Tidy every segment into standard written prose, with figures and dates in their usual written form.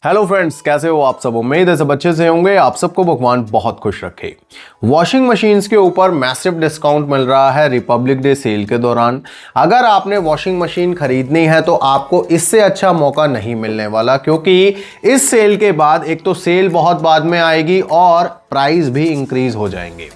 Hello friends, कैसे हो आप सब। उम्मीद है सब अच्छे से होंगे। आप सबको भगवान बहुत खुश रखे। वॉशिंग मशीन्स के ऊपर मैसिव डिस्काउंट मिल रहा है रिपब्लिक डे सेल के दौरान। अगर आपने वॉशिंग मशीन खरीदनी है तो आपको इससे अच्छा मौका नहीं मिलने वाला, क्योंकि इस सेल के बाद एक तो सेल बहुत बाद में आएगी और प्राइस भी इंक्रीज हो जाएंगे।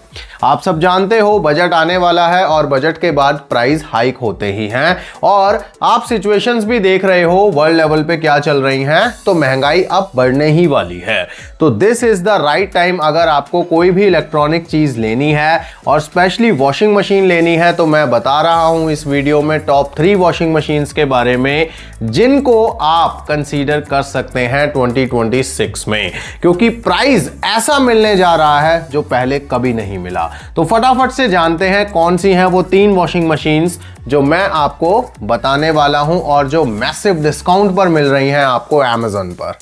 आप सब जानते हो बजट आने वाला है और बजट के बाद प्राइस हाइक होते ही हैं, और आप सिचुएशंस भी देख रहे हो वर्ल्ड लेवल पे क्या चल रही हैं, तो महंगाई अब बढ़ने ही वाली है। तो this is the right time. अगर आपको कोई भी इलेक्ट्रॉनिक चीज लेनी है और स्पेशली वॉशिंग मशीन लेनी है, तो मैं बता रहा हूं इस वीडियो में टॉप 3 वॉशिंग मशीन्स के बारे में जिनको आप कंसीडर कर सकते हैं 2026 में, क्योंकि प्राइस ऐसा मिलने जा रहा है जो पहले कभी नहीं मिला। तो फटाफट से जानते हैं कौन सी हैं वो 3 वॉशिंग मशीन्स जो मैं आपको बताने वाला हूं और जो मैसिव डिस्काउंट पर मिल रही हैं आपको अमेज़न पर।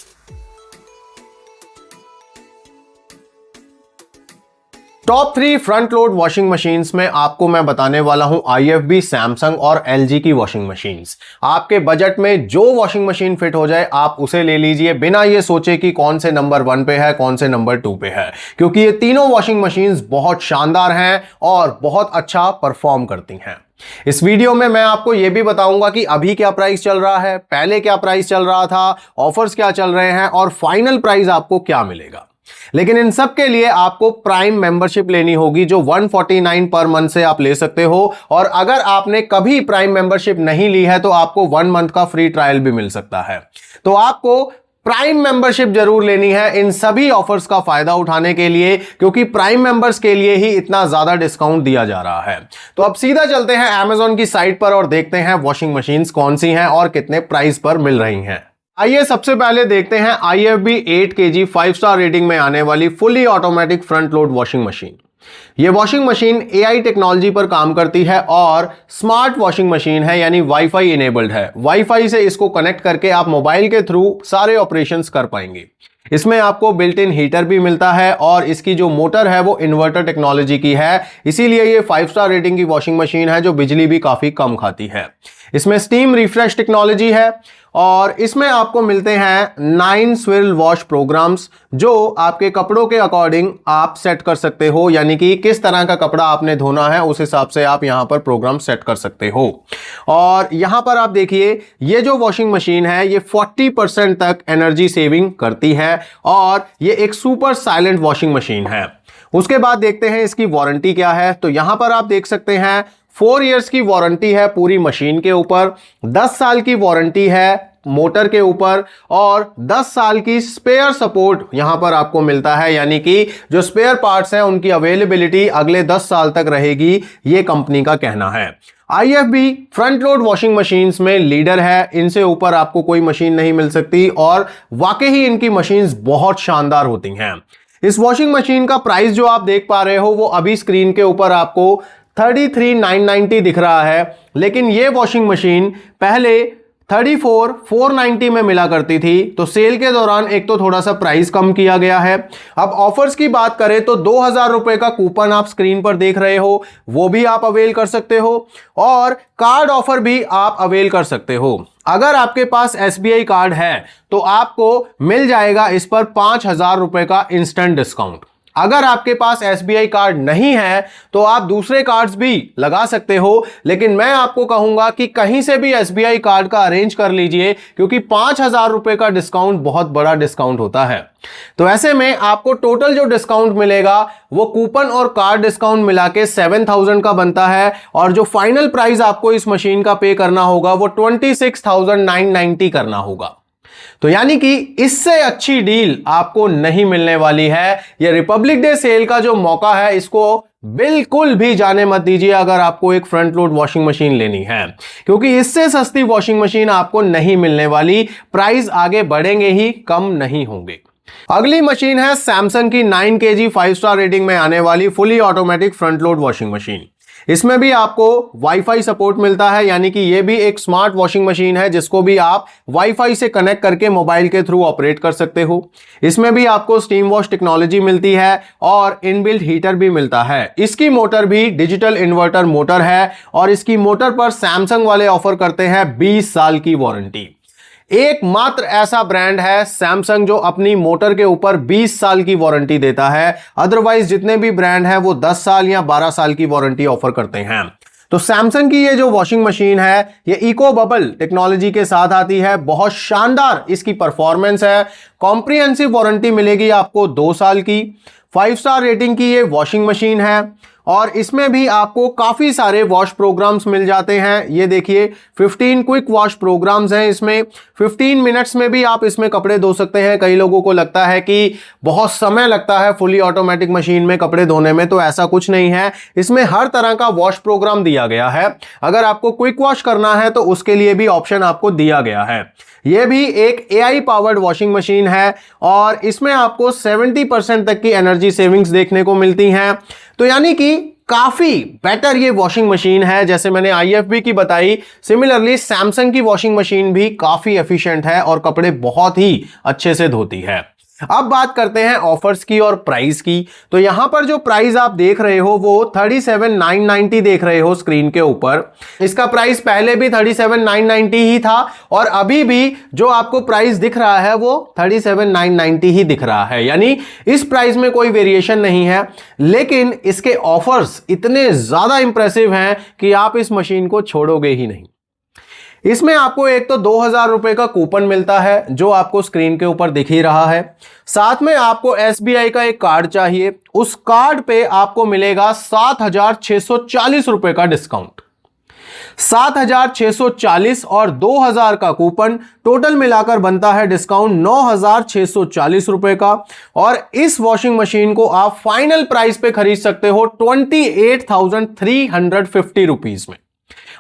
Top 3 front load washing machines में आपको मैं बताने वाला हूं IFB, सैमसंग और LG की वॉशिंग मशीन्स। आपके बजट में जो वॉशिंग मशीन फिट हो जाए आप उसे ले लीजिए, बिना ये सोचे कि कौन से नंबर 1 पे है कौन से नंबर 2 पे है, क्योंकि ये तीनों वॉशिंग मशीन्स बहुत शानदार हैं और बहुत अच्छा परफॉर्म करती हैं। इस वीडियो में मैं आपको यह भी बताऊंगा कि अभी क्या प्राइस चल रहा है, पहले क्या प्राइस चल रहा था, ऑफर्स क्या चल रहे हैं और फाइनल प्राइस आपको क्या मिलेगा। लेकिन इन सब के लिए आपको प्राइम मेंबरशिप लेनी होगी, जो 149 पर मंथ से आप ले सकते हो। और अगर आपने कभी प्राइम मेंबरशिप नहीं ली है तो आपको 1 मंथ का फ्री ट्रायल भी मिल सकता है। तो आपको प्राइम मेंबरशिप जरूर लेनी है इन सभी ऑफर्स का फायदा उठाने के लिए, क्योंकि प्राइम मेंबर्स के लिए ही इतना ज्यादा डिस्काउंट दिया जा रहा है। तो अब सीधा चलते हैं अमेज़न की साइट पर और देखते हैं वॉशिंग मशीन्स कौन सी हैं और कितने प्राइस पर मिल रही हैं। आइए सबसे पहले देखते हैं IFB 8 kg 5 स्टार रेटिंग में आने वाली fully automatic front load washing machine. यह वॉशिंग मशीन AI टेक्नोलॉजी पर काम करती है और स्मार्ट वॉशिंग मशीन है, यानी वाईफाई इनेबल्ड है। वाईफाई से इसको कनेक्ट करके आप मोबाइल के थ्रू सारे ऑपरेशंस कर पाएंगे। इसमें आपको बिल्ट इन हीटर भी मिलता है और इसकी जो मोटर है वो इन्वर्टर टेक्नोलॉजी की है, इसीलिए ये 5 स्टार रेटिंग की वॉशिंग मशीन है जो बिजली भी काफी कम खाती है। इसमें स्टीम रिफ्रेश टेक्नोलॉजी है और इसमें आपको मिलते हैं 9 स्विरल वॉश प्रोग्राम्स, जो आपके कपड़ों के अकॉर्डिंग आप सेट कर सकते हो, यानी कि किस तरह का कपड़ा आपने धोना है उस हिसाब से आप यहां पर प्रोग्राम सेट कर सकते हो। और यहां पर आप देखिए ये जो वॉशिंग मशीन है ये 40% तक एनर्जी सेविंग करती है और ये एक सुपर साइलेंट वॉशिंग मशीन है। उसके बाद देखते हैं इसकी वारंटी क्या है। तो यहां पर आप देख सकते हैं 4 इयर्स की वारंटी है पूरी मशीन के ऊपर, 10 साल की वारंटी है मोटर के ऊपर और 10 साल की स्पेयर सपोर्ट यहां पर आपको मिलता है, यानी कि जो स्पेयर पार्ट्स हैं उनकी अवेलेबिलिटी अगले 10 साल तक रहेगी, ये कंपनी का कहना है। IFB front load washing machines में लीडर है, इनसे ऊपर आपको कोई मशीन नहीं मिल सकती और वाकई ही इनकी मशीन्स बहुत शानदार होती हैं। इस वॉशिंग मशीन का प्राइस जो आप देख पा रहे हो वो अभी स्क्रीन के ऊपर आपको 33,990 दिख रहा है, लेकिन ये वॉशिंग मशीन पहले 34,490 में मिला करती थी। तो सेल के दौरान एक तो थोड़ा सा प्राइस कम किया गया है। अब ऑफर्स की बात करें तो 2,000 रुपए का कूपन आप स्क्रीन पर देख रहे हो, वो भी आप अवेल कर सकते हो और कार्ड ऑफर भी आप अवेल कर सकते हो। अगर आपके पास SBI कार्ड है तो आपको मिल जाएगा इस पर 5,000 रुपए का इंस्टेंट डिस्काउंट। अगर आपके पास SBI कार्ड नहीं है तो आप दूसरे कार्ड्स भी लगा सकते हो, लेकिन मैं आपको कहूंगा कि कहीं से भी SBI कार्ड का अरेंज कर लीजिए, क्योंकि 5,000 रुपए का डिस्काउंट बहुत बड़ा डिस्काउंट होता है। तो ऐसे में आपको टोटल जो डिस्काउंट मिलेगा वो कूपन और कार्ड डिस्काउंट मिला के 7,000 का बनता है और जो फाइनल प्राइस आपको इस मशीन का पे करना होगा वो 26,990 करना होगा। तो यानी कि इससे अच्छी डील आपको नहीं मिलने वाली है। यह रिपब्लिक डे सेल का जो मौका है इसको बिल्कुल भी जाने मत दीजिए अगर आपको एक फ्रंट लोड वॉशिंग मशीन लेनी है, क्योंकि इससे सस्ती वॉशिंग मशीन आपको नहीं मिलने वाली। प्राइस आगे बढ़ेंगे ही, कम नहीं होंगे। अगली मशीन है सैमसंग की 9 kg 5 स्टार रेटिंग में आने वाली fully automatic front load washing machine. इसमें भी आपको वाईफाई सपोर्ट मिलता है, यानी कि ये भी एक स्मार्ट वॉशिंग मशीन है जिसको भी आप वाईफाई से कनेक्ट करके मोबाइल के थ्रू ऑपरेट कर सकते हो। इसमें भी आपको स्टीम वॉश टेक्नोलॉजी मिलती है और इनबिल्ट हीटर भी मिलता है। इसकी मोटर भी डिजिटल इन्वर्टर मोटर है और इसकी मोटर पर सैमसंग वाले ऑफर करते हैं 20 साल की वारंटी। एकमात्र ऐसा ब्रांड है सैमसंग जो अपनी मोटर के ऊपर 20 साल की वारंटी देता है। अदरवाइज जितने भी ब्रांड हैं वो 10 साल या 12 साल की वारंटी ऑफर करते हैं। तो सैमसंग की ये जो वॉशिंग मशीन है ये इको बबल टेक्नोलॉजी के साथ आती है। बहुत शानदार इसकी परफॉर्मेंस है। कॉम्प्रिहेंसिव वारंटी मिलेगी आपको 2 साल की। 5 स्टार रेटिंग की ये वॉशिंग मशीन है और इसमें भी आपको काफी सारे वॉश प्रोग्राम्स मिल जाते हैं। ये देखिए 15 क्विक वॉश प्रोग्राम्स हैं इसमें। 15 मिनट्स में भी आप इसमें कपड़े धो सकते हैं। कई लोगों को लगता है कि बहुत समय लगता है फुली ऑटोमेटिक मशीन में कपड़े धोने में, तो ऐसा कुछ नहीं है। इसमें हर तरह का वॉश प्रोग्राम दिया गया है। अगर आपको क्विक वॉश करना है तो उसके लिए भी ऑप्शन आपको दिया गया है। यह भी एक AI पावर्ड वॉशिंग मशीन है और इसमें आपको 70% तक की एनर्जी सेविंग्स देखने को मिलती हैं। तो यानी कि काफी बेटर ये वॉशिंग मशीन है। जैसे मैंने IFB की बताई, सिमिलरली सैमसंग की वॉशिंग मशीन भी काफी एफिशिएंट है और कपड़े बहुत ही अच्छे से धोती है। अब बात करते हैं ऑफर्स की और प्राइस की। तो यहां पर जो प्राइस आप देख रहे हो वो 37,990 देख रहे हो स्क्रीन के ऊपर। इसका प्राइस पहले भी 37,990 ही था और अभी भी जो आपको प्राइस दिख रहा है वो 37,990 ही दिख रहा है, यानी इस प्राइस में कोई वेरिएशन नहीं है। लेकिन इसके ऑफर्स इतने ज्यादा इंप्रेसिव हैं कि आप इस मशीन को छोड़ोगे ही नहीं। इसमें आपको एक तो 2,000 रुपए का कूपन मिलता है जो आपको स्क्रीन के ऊपर दिख ही रहा है। साथ में आपको SBI का एक कार्ड चाहिए, उस कार्ड पे आपको मिलेगा 7,640 रुपए का डिस्काउंट। 7,640 और 2,000 का कूपन टोटल मिलाकर बनता है डिस्काउंट 9,640 रुपए का। और इस वॉशिंग मशीन को आप फाइनल प्राइस पे खरीद सकते हो 28,350 रुपीज में।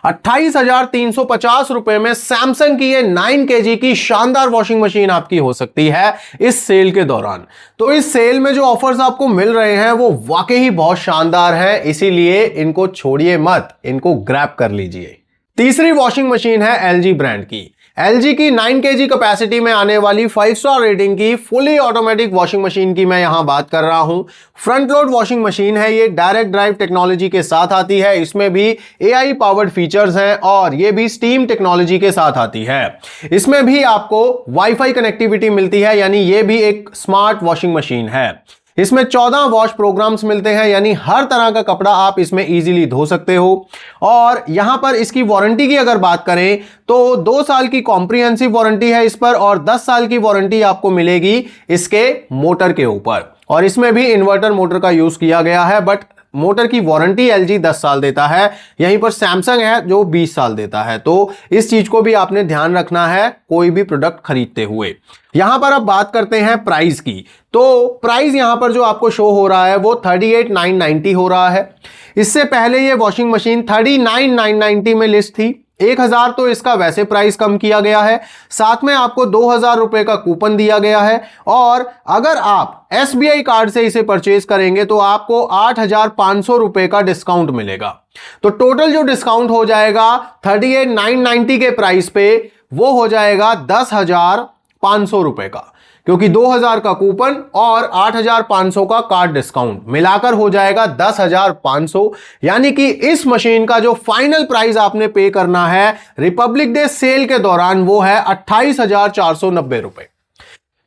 28,350 रुपए में सैमसंग की ये 9 kg की शानदार वॉशिंग मशीन आपकी हो सकती है इस सेल के दौरान। तो इस सेल में जो ऑफर्स आपको मिल रहे हैं वो वाकई बहुत शानदार हैं, इसीलिए इनको छोड़िए मत, इनको ग्रैब कर लीजिए। तीसरी वॉशिंग मशीन है LG ब्रांड की। LG की 9 kg कैपेसिटी में आने वाली 5 स्टार रेटिंग की फुली ऑटोमेटिक वॉशिंग मशीन की मैं यहां बात कर रहा हूं। फ्रंट लोड वॉशिंग मशीन है ये, डायरेक्ट ड्राइव टेक्नोलॉजी के साथ आती है। इसमें भी AI पावर्ड फीचर्स हैं और ये भी स्टीम टेक्नोलॉजी के साथ आती है। इसमें भी आपको वाईफाई कनेक्टिविटी मिलती है, यानी ये भी एक स्मार्ट वॉशिंग मशीन है। इसमें 14 वॉश प्रोग्राम्स मिलते हैं, यानी हर तरह का कपड़ा आप इसमें इजीली धो सकते हो। और यहां पर इसकी वारंटी की अगर बात करें तो 2 साल की कॉम्प्रिहेंसिव वारंटी है इस पर और 10 साल की वारंटी आपको मिलेगी इसके मोटर के ऊपर। और इसमें भी इन्वर्टर मोटर का यूज किया गया है, बट मोटर की वारंटी LG 10 साल देता है, यहीं पर सैमसंग है जो 20 साल देता है। तो इस चीज को भी आपने ध्यान रखना है कोई भी प्रोडक्ट खरीदते हुए। यहां पर अब बात करते हैं प्राइस की। तो प्राइस यहां पर जो आपको शो हो रहा है वो 38,990 हो रहा है। इससे पहले ये वॉशिंग मशीन 39,990 में लिस्ट थी। 1,000 तो इसका वैसे प्राइस कम किया गया है, साथ में आपको 2,000 रुपए का कूपन दिया गया है। और अगर आप SBI कार्ड से इसे परचेज करेंगे तो आपको 8,500 रुपए का डिस्काउंट मिलेगा। तो टोटल जो डिस्काउंट हो जाएगा 38,990 के प्राइस पे वो हो जाएगा 10,500 रुपए का, क्योंकि 2,000 का कूपन और 8,500 का कार्ड डिस्काउंट मिलाकर हो जाएगा 10,500। यानी कि इस मशीन का जो फाइनल प्राइस आपने पे करना है रिपब्लिक डे सेल के दौरान वो है 28,490 रुपए।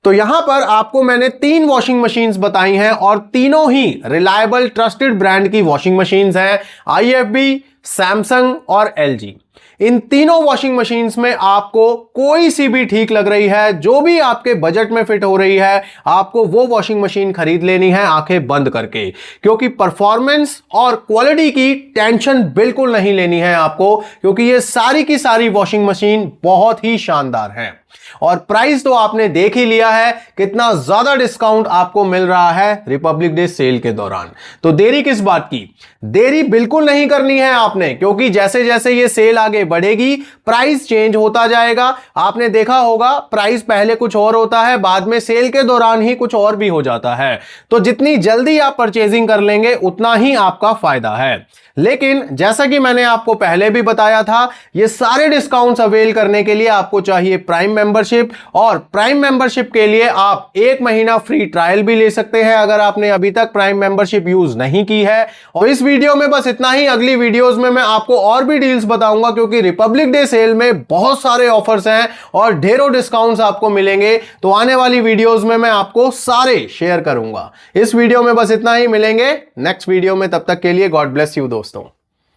तो यहां पर आपको मैंने 3 वॉशिंग मशीन्स बताई हैं और तीनों ही रिलायबल ट्रस्टेड ब्रांड की वॉशिंग मशीन्स हैं, IFB, सैमसंग और LG। इन तीनों वॉशिंग मशीन्स में आपको कोई सी भी ठीक लग रही है, जो भी आपके बजट में फिट हो रही है, आपको वो वॉशिंग मशीन खरीद लेनी है आंखें बंद करके, क्योंकि परफॉर्मेंस और क्वालिटी की टेंशन बिल्कुल नहीं लेनी है आपको, क्योंकि ये सारी की सारी वॉशिंग मशीन बहुत ही शानदार है। और प्राइस तो आपने देख ही लिया है कितना ज्यादा डिस्काउंट आपको मिल रहा है रिपब्लिक डे सेल के दौरान। तो देरी किस बात की, देरी बिल्कुल नहीं करनी है आपने, क्योंकि जैसे जैसे ये सेल आगे बढ़ेगी प्राइस चेंज होता जाएगा। आपने देखा होगा प्राइस पहले कुछ और होता है, बाद में सेल के दौरान ही कुछ और भी हो जाता है। तो जितनी जल्दी आप परचेजिंग कर लेंगे उतना ही आपका फायदा है। लेकिन जैसा कि मैंने आपको पहले भी बताया था, ये सारे डिस्काउंट्स अवेल करने के लिए आपको चाहिए प्राइम मेंबरशिप, और प्राइम मेंबरशिप के लिए आप 1 महीना फ्री ट्रायल भी ले सकते हैं अगर आपने अभी तक प्राइम मेंबरशिप यूज नहीं की है। और इस वीडियो में बस इतना ही। अगली वीडियोस में मैं आपको और भी डील्स बताऊंगा, क्योंकि रिपब्लिक डे सेल में बहुत सारे ऑफर्स हैं और ढेरों डिस्काउंट्स आपको मिलेंगे। तो आने वाली वीडियोस में मैं आपको सारे शेयर करूंगा। इस वीडियो में बस इतना ही। मिलेंगे नेक्स्ट वीडियो में, तब तक के लिए गॉड ब्लेस यू दोस्तों।